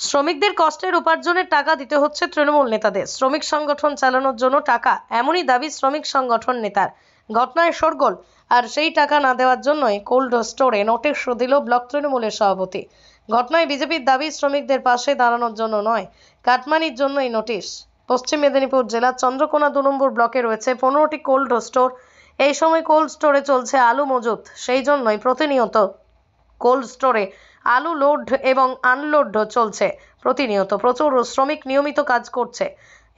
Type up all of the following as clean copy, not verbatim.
শ্রমিকদের কষ্টের উপার্জনের টাকা দিতে হচ্ছে তৃণমূল নেতাদের। শ্রমিক সংগঠন চালানোর জন্য টাকা, এমনই দাবি শ্রমিক সংগঠন নেতার। ঘটনায় শোরগোল। আর সেই টাকা না দেওয়ার জন্যই কোল্ড স্টোরে নোটিশ দিল ব্লক তৃণমূলের সভাপতি। ঘটনায় বিজেপির দাবি শ্রমিকদের পাশে দাঁড়ানোর জন্য নয়, কাটমানির জন্যই নোটিশ। পশ্চিম মেদিনীপুর জেলার চন্দ্রকোনা 2 নম্বর ব্লকে রয়েছে 15টি কোল্ড স্টোর। এই সময় কোল্ড স্টোরে চলছে আলু মজুত, সেই জন্যই প্রতিনিয়ত কোল্ড স্টোরে আলু লোড এবং আনলোড চলছে। প্রতিনিয়ত প্রচুর শ্রমিক নিয়মিত কাজ করছে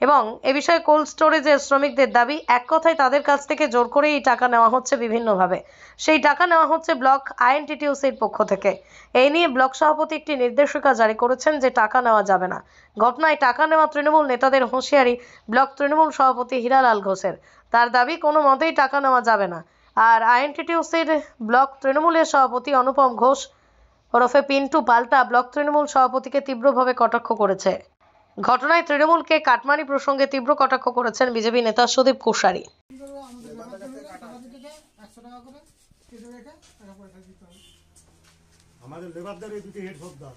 এবং এ বিষয়ে কোল্ড স্টোরেজের শ্রমিকদের দাবি, এক কথায় তাদের কাছ থেকে জোর করে এই টাকা নেওয়া হচ্ছে বিভিন্নভাবে। সেই টাকা নেওয়া হচ্ছে ব্লক আইএনটিটিউসির পক্ষ থেকে। এই নিয়ে ব্লক সভাপতি একটি নির্দেশিকা জারি করেছেন যে টাকা নেওয়া যাবে না। ঘটনায় টাকা নেওয়া তৃণমূল নেতাদের হুঁশিয়ারি ব্লক তৃণমূল সভাপতি হীরালাল ঘোষের। তার দাবি, কোনো মতেই টাকা নেওয়া যাবে না। আর আইএনটিটিউসির ব্লক তৃণমূলের সভাপতি অনুপম ঘোষ ওরফে পিন্টু পাল্টা ব্লক তৃণমূল সভাপতিকে তীব্রভাবে কটাক্ষ করেছে। ঘটনায় তৃণমূলকে কাটমানি প্রসঙ্গে তীব্র কটাক্ষ করেছেন বিজেপি নেতা সুদীপ কোশারি। আমাদের লেবারদের এই দুটি হেড সর্দার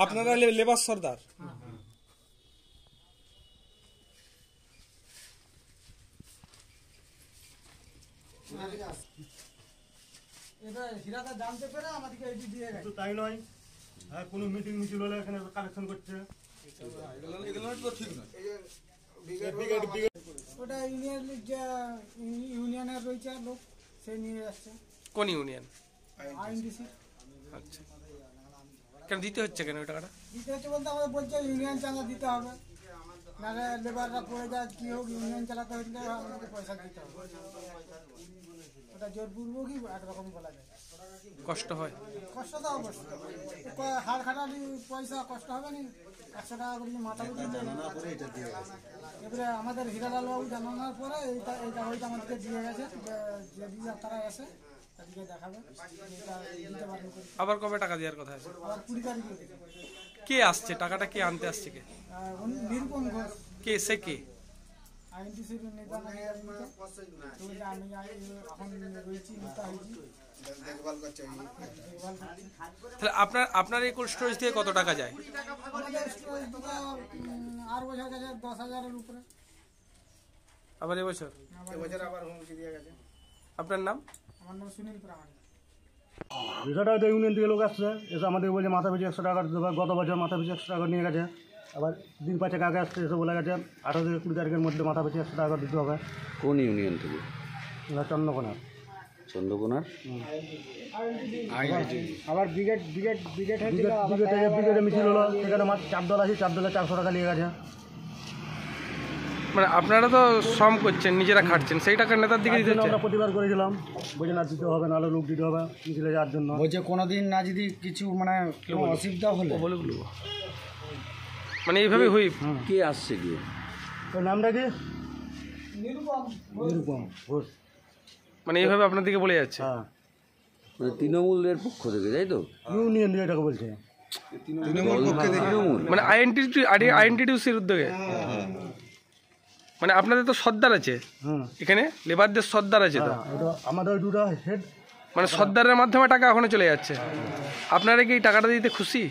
আপনারা লেবার সর্দার। তাই নয়, কোনো মিটিং মিছিল হলে এখানে কালেকশন করছে। ওটা ইউনিয়নের রয়েছে লোক, সে নিয়ে যাচ্ছে। কোন ইউনিয়ন? আইএনডিসি। আচ্ছা, কেন দিতে হচ্ছে, কেন ওই টাকাটা দিতে হচ্ছে বলতে আমাদের বলছে ইউনিয়ন চাঁদা দিতে হবে, নাহলে লেবাররা পড়ে যায়, কি হোক ইউনিয়ন চালাতে হলে আমাদেরকে পয়সা দিতে হবে। ওটা জোরপূর্বকই একরকম বলা যায়। কষ্ট হয়? কষ্ট তো অবশ্যই, হাড় খাটালি পয়সা কষ্ট হবে না। 100 টাকা করে মাথা উঠে এবারে আমাদের হীরালাল বাবু জানানোর পরে এই কাগজটা আমাদেরকে দিয়ে গেছে, যদি তারা এসে তাদেরকে দেখাবে। আবার কবে টাকা দেওয়ার কথা আছে? আবার 20 তারিখে। কে আসছে টাকাটা, কে আনতে আসছে? কে? নিরূপম ঘোষ। কে সে? কে? আইএনটিসির নেতা। আমি এখন রয়েছি, নেতা হয়েছি। তাহলে আপনার এই কোল্ড স্টোরেজ থেকে কত টাকা যায়? আর বছর গেছে 10,000-এর উপরে। আবার এবছর আবার হুমকি দিয়ে গেছে। আপনার নাম? আমার নাম সুনীল প্রামাণিক। বিষয়টা তো ইউনিয়ন থেকে লোক আসছে, এসে আমাদের বলছে মাথা পিছু 100 টাকা দেবে। গত বছর মাথা পিছু 100 টাকা নিয়ে গেছে। আবার দিন 5 আগে আসছে, এসে বলে গেছে 18 থেকে 20 তারিখের মধ্যে মাথা পিছু 100 টাকা দিতে হবে। কোন ইউনিয়ন থেকে? চন্দ্রকোনা। চন্দ্রকোনার আবার ব্রিগেডে মিছিল হলো, সেখানে 4 দল আছে, 4 দলে 400 টাকা নিয়ে গেছে। মানে আপনারা তো শ্রম করছেন, নিজেরা খাটছেন, সেই টাকা নেতার দিকে দিতে হচ্ছে। আমরা প্রতিবার করেছিলাম, বলছে না দিতে হবে, নাহলে লোক দিতে হবে মিছিলে যাওয়ার জন্য। বলছে কোনোদিন না যদি কিছু মানে অসুবিধা হলে বলে মানে এইভাবে হই। কে আসছে? কি তোর নামটা কি? নিরূপম ঘোষ। মানে এইভাবে আপনার দিকে বলে যাচ্ছে। হ্যাঁ, মানে তৃণমূলের পক্ষ থেকে, তাই তো? ইউনিয়ন দিয়ে এটাকে বলছে। তৃণমূল মানে আইএনটিটিউসির উদ্যোগে। মানে আপনাদের তো সর্দার আছে এখানে, লেবারদের সর্দার আছে তো। আমাদের দুটো হেড, মানে সর্দারের মাধ্যমে টাকা ওখানে চলে যাচ্ছে। আপনারা কি এই টাকাটা দিতে খুশি?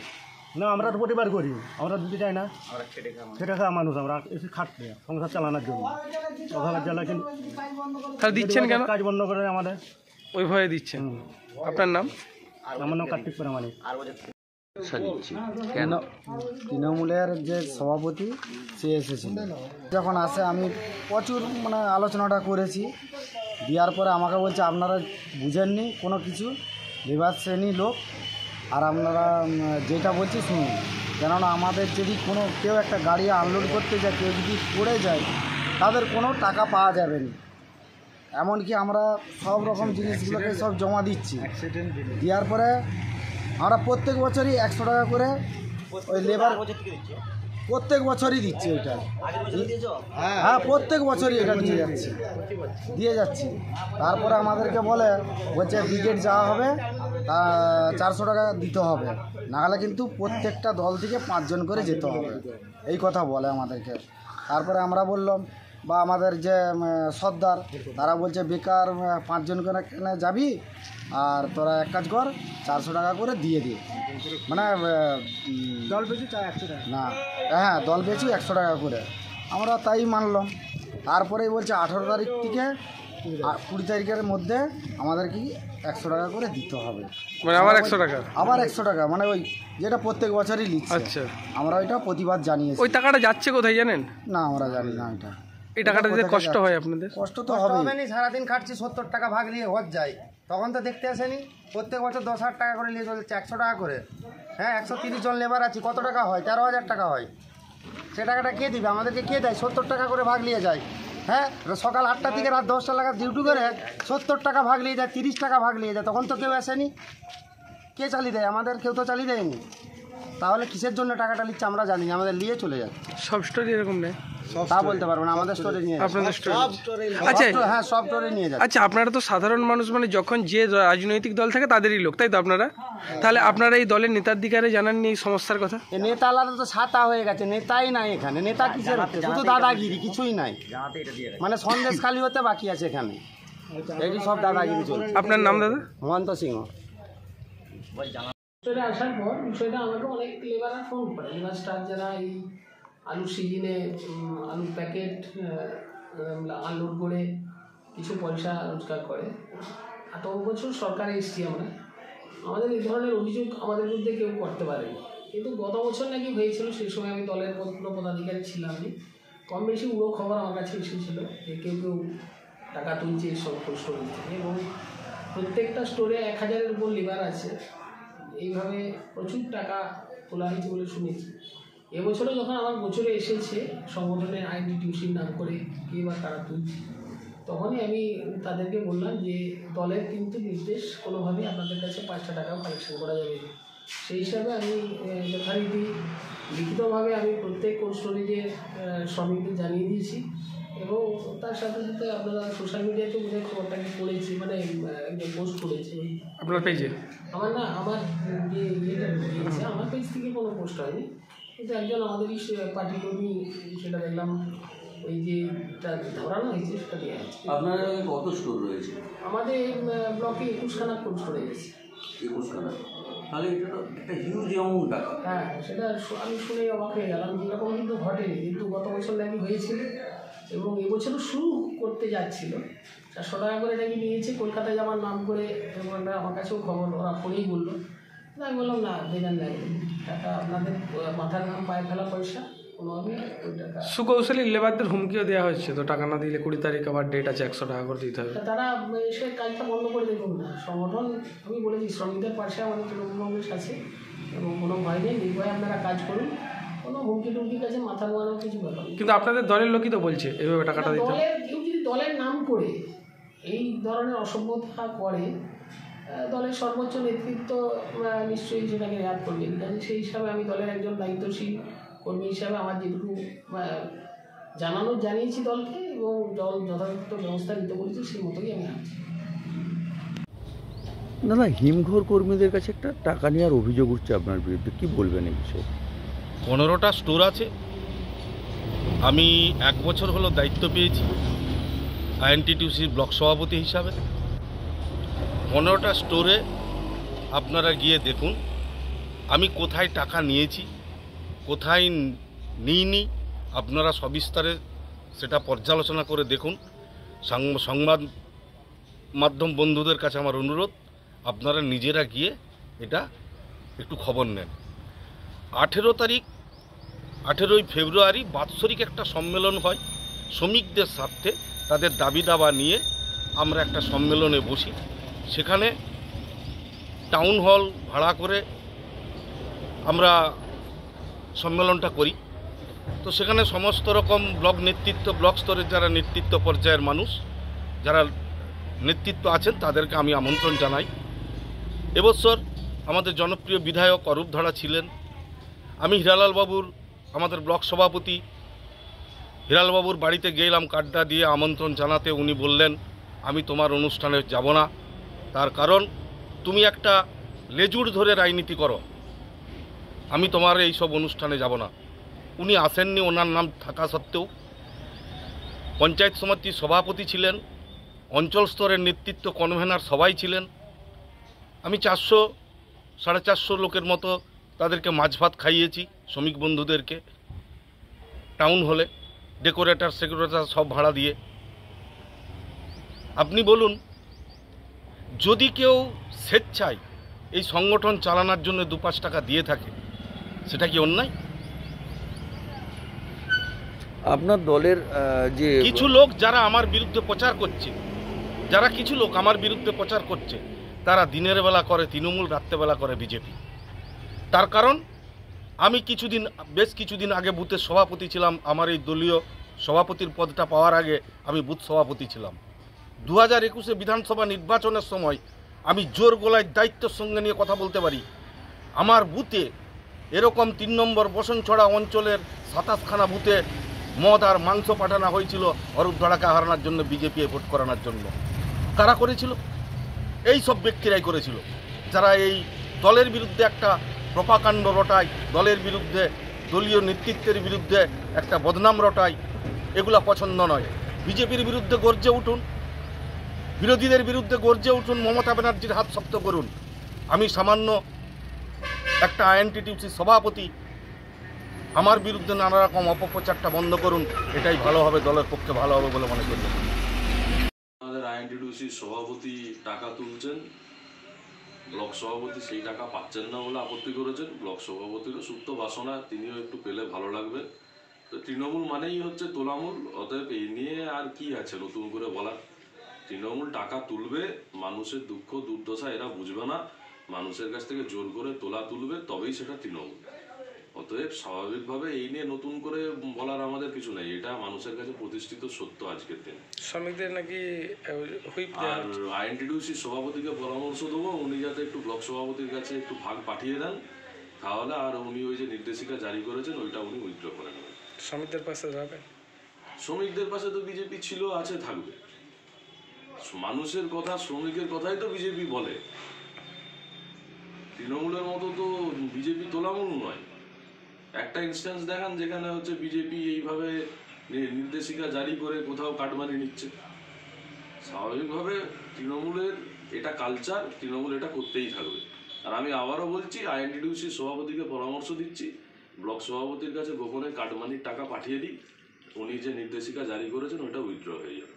না, আমরা তো প্রতিবার করি, আমরা দিতে চাই না। সেটা খাওয়া মানুষ, আমরা এসে খাটতে সংসার চালানোর জন্য। অভাবের জ্বালা কিন্তু তাহলে দিচ্ছেন কেন? কাজ বন্ধ করে আমাদের ওই ভয়ে দিচ্ছেন। আপনার নাম? আমার নাম কার্তিক প্রামাণিক। কেন? তৃণমূলের যে সভাপতি সে এসেছিল, যখন আসে আমি প্রচুর মানে আলোচনাটা করেছি। দেওয়ার পরে আমাকে বলছে আপনারা বুঝেননি কোনো কিছু, লেবার শ্রেণী লোক, আর আপনারা যেটা বলছি শুনুন। কেননা আমাদের যদি কোনো কেউ একটা গাড়ি আনলোড করতে যায়, কেউ যদি পড়ে যায়, তাদের কোনো টাকা পাওয়া যাবে না। এমনকি আমরা সব রকম জিনিসগুলোকে সব জমা দিচ্ছি। দেওয়ার পরে আমরা প্রত্যেক বছরই 100 টাকা করে ওই লেবার প্রত্যেক বছরই দিচ্ছি। ওইটা হ্যাঁ, প্রত্যেক বছরই এটা দিয়ে যাচ্ছি। তারপরে আমাদেরকে বলছে ব্রিগেড যাওয়া হবে, 400 টাকা দিতে হবে, নাহলে কিন্তু প্রত্যেকটা দল থেকে 5 জন করে যেতে হবে, এই কথা বলে আমাদেরকে। তারপরে আমরা বললাম বা আমাদের যে সর্দার তারা বলছে বেকার 5 জন করে কেনে যাবি আর তোরা এক কাজ কর 400 টাকা করে দিয়ে দে, মানে দল পেয়েছি 100 টাকা। না হ্যাঁ দল পেয়েছি 100 টাকা করে, আমরা তাই মানলাম। তারপরেই বলছে 18 তারিখ থেকে 20 তারিখের মধ্যে আমাদের কি 100 টাকা করে দিতে হবে, মানে আবার 100 টাকা? আবার 100 টাকা, মানে ওই যেটা প্রত্যেক বছরই লিখছে। আচ্ছা, আমরা ওইটা প্রতিবাদ জানিয়েছি। ওই টাকাটা যাচ্ছে কোথায় জানেন? না আমরা জানি না এটা। এই টাকাটা দিতে কষ্ট হয় আপনাদের? কষ্ট তো হবে। সারাদিন খাটছি 70 টাকা ভাগ নিয়ে হজ যায়, তখন তো দেখতে আসেনি। প্রত্যেক বছর 10,000 টাকা করে নিয়ে চলছে, 100 টাকা করে। হ্যাঁ 130 জন লেবার আছে, কত টাকা হয়? 13,000 টাকা হয়। সে টাকাটা কে দিবে আমাদেরকে? কে দেয়? 70 টাকা করে ভাগ নিয়ে যায়। হ্যাঁ সকাল 8টা থেকে রাত 10টা লাগা ডিউটি করে 70 টাকা ভাগ নিয়ে যায়, 30 টাকা ভাগ নিয়ে যায়, তখন তো কেউ আসেনি। কে চালিয়ে দেয়? আমাদের কেউ তো চালিয়ে দেয়নি। তাহলে কিসের জন্য টাকাটা নিচ্ছে আমরা জানি না, আমাদের নিয়ে চলে যাচ্ছে। সব স্টোরি এরকম নেই? তা বলতে পারবো না, আমাদের স্টোরে নিয়ে আপনাদের স্টোরি? যাচ্ছে। আচ্ছা হ্যাঁ সব স্টোরে নিয়ে যাচ্ছে। আচ্ছা, আপনারা তো সাধারণ মানুষ, মানে যখন যে রাজনৈতিক দল থাকে তাদেরই লোক, তাই তো আপনারা? তাহলে আপনারা এই দলের নেতার দিকারে জানাননি এই সমস্যার কথা? এ নেতা আলাদা তো ছাতা হয়ে গেছে, নেতাই নাই এখানে। নেতা কিসের হচ্ছে? শুধু দাদাগিরি, কিছুই নাই। মানে সন্দেশ খালি হতে বাকি আছে এখানে, এই সব দাদাগিরি চলছে। আপনার নাম দাদা? মহন্ত সিংহ। স্টোরে আসার পর বিষয়টা আমাকে অনেক লেবাররা ফোন করে, লেবার স্টাফ যারা এই আলুর সিজনে আলুর প্যাকেট আনলোড করে কিছু পয়সা রোজগার করে। এত বছর সরকারে এসেছি আমরা, আমাদের এই ধরনের অভিযোগ আমাদের বিরুদ্ধে কেউ করতে পারেনি। কিন্তু গত বছর নাকি হয়েছিল, সেই সময় আমি দলের কোনো পদাধিকারী ছিলাম না। কম বেশি উড়ো খবর আমার কাছে এসেছিল যে কেউ কেউ টাকা তুলছে এই সব স্টোরেজ থেকে, এবং প্রত্যেকটা স্টোরে 1000-এর উপর লেবার আছে। এইভাবে প্রচুর টাকা তোলা হয়েছে বলে শুনেছি। এবছরও যখন আমার বছরে এসেছে সংগঠনের আইনটিটিউসির নাম করে কে বা কারা তুলছে, তখনই আমি তাদেরকে বললাম যে দলের কিন্তু নির্দেশ কোনোভাবেই আপনাদের কাছে 5টা টাকাও কালেকশন করা যাবে না। সেই হিসাবে আমি যথারীতি লিখিতভাবে আমি প্রত্যেক কোল্ড স্টোরেজের শ্রমিকদের জানিয়ে দিয়েছি, এবং তার সাথে সাথে আপনারা সোশ্যাল মিডিয়াতে বোধহয় খবরটাকে পড়েছি, মানে একজন পোস্ট করেছে আপনার পেজে? আমার না, আমার যে ইয়েটা দিয়েছে আমার পেজ থেকে কোনো পোস্ট হয়নি, কিন্তু একজন আমাদেরই পার্টি কর্মী সেটা দেখলাম ওই যে ধরানো হয়েছে সেটা দেওয়া আছে। আপনার কত স্টোর রয়েছে? আমাদের ব্লকে 21খানা কোল্ড স্টোরেজ আছে। 21খানা? তাহলে এটা তো একটা হিউজ অ্যামাউন্ট টাকা। হ্যাঁ সেটা আমি শুনে অবাক হয়ে গেলাম, যেরকম কিন্তু ঘটেনি, কিন্তু গত বছর নাকি হয়েছিল এবং এবছরও শুরু করতে যাচ্ছিল। 400 টাকা করে নাকি নিয়েছে, কলকাতায় যাওয়ার নাম করে, এবং আমার কাছেও খবর ওরা ফোনেই বললো। আমি বললাম না, দেবেন না, টাকা আপনাদের মাথার ঘাম পায়ে ফেলা পয়সা, কোনোভাবেই ওই টাকা। সুকৌশলী লেবারদের হুমকিও দেওয়া হচ্ছে তো, টাকা না দিলে 20 তারিখ আবার ডেট আছে 100 টাকা করে দিতে হবে। তারা এসে কাজটা বন্ধ করে দেখুন না। সংগঠন আমি বলেছি শ্রমিকদের পাশে আমাদের তৃণমূল কংগ্রেস আছে, এবং কোনো ভয় নেই, নির্ভয়ে আপনারা কাজ করুন, কোনো হুমকি টুমকির কাছে মাথা নোয়ানোর কিছু ব্যাপার নেই। কিন্তু আপনাদের দলের লোকই তো বলছে এইভাবে টাকাটা দিতে। দলের কেউ যদি দলের নাম করে এই ধরনের অসভ্যতা করে, দলের সর্বোচ্চ নেতৃত্ব নিশ্চয়ই সেটাকে রেয়াত করবে। কাজে সেই হিসাবে আমি দলের একজন দায়িত্বশীল কর্মী হিসাবে আমার যেটুকু জানিয়েছি দলকে, এবং দল যথাযথ ব্যবস্থা নিতে বলেছি, সেই মতোই আমি আছি। দাদা, হিমঘর কর্মীদের কাছে একটা টাকা নেওয়ার অভিযোগ উঠছে আপনার বিরুদ্ধে, কি বলবেন এই বিষয়ে? 15টা স্টোর আছে। আমি 1 বছর হলো দায়িত্ব পেয়েছি আইএনটিটিউসির ব্লক সভাপতি হিসাবে। 15টা স্টোরে আপনারা গিয়ে দেখুন আমি কোথায় টাকা নিয়েছি, কোথায় নিইনি, আপনারা সবিস্তারে সেটা পর্যালোচনা করে দেখুন। সংবাদ মাধ্যম বন্ধুদের কাছে আমার অনুরোধ, আপনারা নিজেরা গিয়ে এটা একটু খবর নেন। 18ই ফেব্রুয়ারি বাৎসরিক একটা সম্মেলন হয় শ্রমিকদের স্বার্থে, তাদের দাবি দাবা নিয়ে আমরা একটা সম্মেলনে বসি। সেখানে টাউন হল ভাড়া করে আমরা সম্মেলনটা করি। তো সেখানে সমস্ত রকম ব্লক নেতৃত্ব, ব্লক স্তরের যারা নেতৃত্ব পর্যায়ের মানুষ, যারা নেতৃত্ব আছেন, তাদেরকে আমি আমন্ত্রণ জানাই। এবছর আমাদের জনপ্রিয় বিধায়ক অরূপ ধাড়া ছিলেন। আমি হিরালাল বাবুর, আমাদের ব্লক সভাপতি হিরালালবাবুর বাড়িতে গেলাম কার্ডটা দিয়ে আমন্ত্রণ জানাতে। উনি বললেন আমি তোমার অনুষ্ঠানে যাব না, তার কারণ তুমি একটা লেজুর ধরে রাজনীতি করো, আমি তোমার এই সব অনুষ্ঠানে যাব না। উনি আসেননি, ওনার নাম থাকা সত্ত্বেও পঞ্চায়েত সমিতির সভাপতি ছিলেন, অঞ্চল স্তরের নেতৃত্ব কনভেনার সবাই ছিলেন। আমি 400-450 লোকের মতো তাদেরকে মাছ ভাত খাইয়েছি, শ্রমিক বন্ধুদেরকে, টাউন হলে ডেকোরেটর সেক্রেটারি সব ভাড়া দিয়ে। আপনি বলুন, যদি কেউ স্বেচ্ছায় এই সংগঠন চালানোর জন্য 2-5 টাকা দিয়ে থাকে, সেটা কি অন্যায়? আপনার দলের যে কিছু লোক যারা আমার বিরুদ্ধে প্রচার করছে, কিছু লোক আমার বিরুদ্ধে প্রচার করছে, তারা দিনের বেলা করে তৃণমূল, রাত্রেবেলা করে বিজেপি। তার কারণ আমি বেশ কিছুদিন আগে বুথের সভাপতি ছিলাম। আমার এই দলীয় সভাপতির পদটা পাওয়ার আগে আমি বুথ সভাপতি ছিলাম। 2021 বিধানসভা নির্বাচনের সময় আমি জোর গলায় দায়িত্বের সঙ্গে নিয়ে কথা বলতে পারি, আমার বুথে এরকম 3 নম্বর বসনছড়া অঞ্চলের 27খানা বুথে মদ আর মাংস পাঠানো হয়েছিল অরূপ ধড়াকে হারানোর জন্য, বিজেপি ভোট করানোর জন্য। কারা করেছিল? এই সব ব্যক্তিরাই করেছিল, যারা এই দলের বিরুদ্ধে একটা প্রপাকাণ্ড রটায়, দলের বিরুদ্ধে, দলীয় নেতৃত্বের বিরুদ্ধে একটা বদনাম রটায়। এগুলা পছন্দ নয়। বিজেপির বিরুদ্ধে গর্জে উঠুন, বিরোধীদের বিরুদ্ধে গর্জে উঠুন, মমতা ব্যানার্জির হাত শক্ত করুন। আমি সামান্য একটা আইএনটিটিউসির সভাপতি, আমার বিরুদ্ধে নানা রকম অপপ্রচারটা বন্ধ করুন, এটাই ভালো হবে, দলের পক্ষে ভালো হবে বলে মনে করি। আমাদের আইএনটিটিউসির সভাপতি টাকা তুলছেন, ব্লক সভাপতি সেই টাকা পাচ্ছেন না বলে আপত্তি করেছেন। ব্লক সভাপতিরও সুপ্ত বাসনা, তিনিও একটু পেলে ভালো লাগবে। তো তৃণমূল মানেই হচ্ছে তোলামূল, অতএব এই নিয়ে আর কি আছে নতুন করে বলার। তৃণমূল টাকা তুলবে, মানুষের দুঃখ দুর্দশা এরা বুঝবে না, মানুষের কাছ থেকে জোর করে তোলা তুলবে, তবেই সেটা তৃণমূল। অতএব স্বাভাবিকভাবে এই নিয়ে নতুন করে বলার আমাদের কিছু নেই, এটা মানুষের কাছে প্রতিষ্ঠিত সত্য আজকের দিন। শ্রমিকদের নাকি আর আইএনটিটিউসির সভাপতিকে পরামর্শ দেবো, উনি যাতে একটু ব্লক সভাপতির কাছে একটু ভাগ পাঠিয়ে দেন, তাহলে আর উনি ওই যে নির্দেশিকা জারি করেছেন ওইটা উনি উইথড্র করে নেবেন। শ্রমিকদের পাশে যাবেন? শ্রমিকদের পাশে তো বিজেপি ছিল, আছে, থাকবে। মানুষের কথা, শ্রমিকের কথাই তো বিজেপি বলে। তৃণমূলের মতো তো বিজেপি তোলামূল নয়। একটা ইনস্ট্যান্স দেখান যেখানে হচ্ছে বিজেপি এইভাবে নির্দেশিকা জারি করে কোথাও কাটমানি নিচ্ছে। স্বাভাবিকভাবে তৃণমূলের এটা কালচার, তৃণমূল এটা করতেই থাকবে। আর আমি আবারও বলছি, আইএনটিটিউসির সভাপতিকে পরামর্শ দিচ্ছি, ব্লক সভাপতির কাছে গোপনে কাটমানির টাকা পাঠিয়ে দিই, উনি যে নির্দেশিকা জারি করেছেন ওইটা উইথড্র হয়ে যাবে।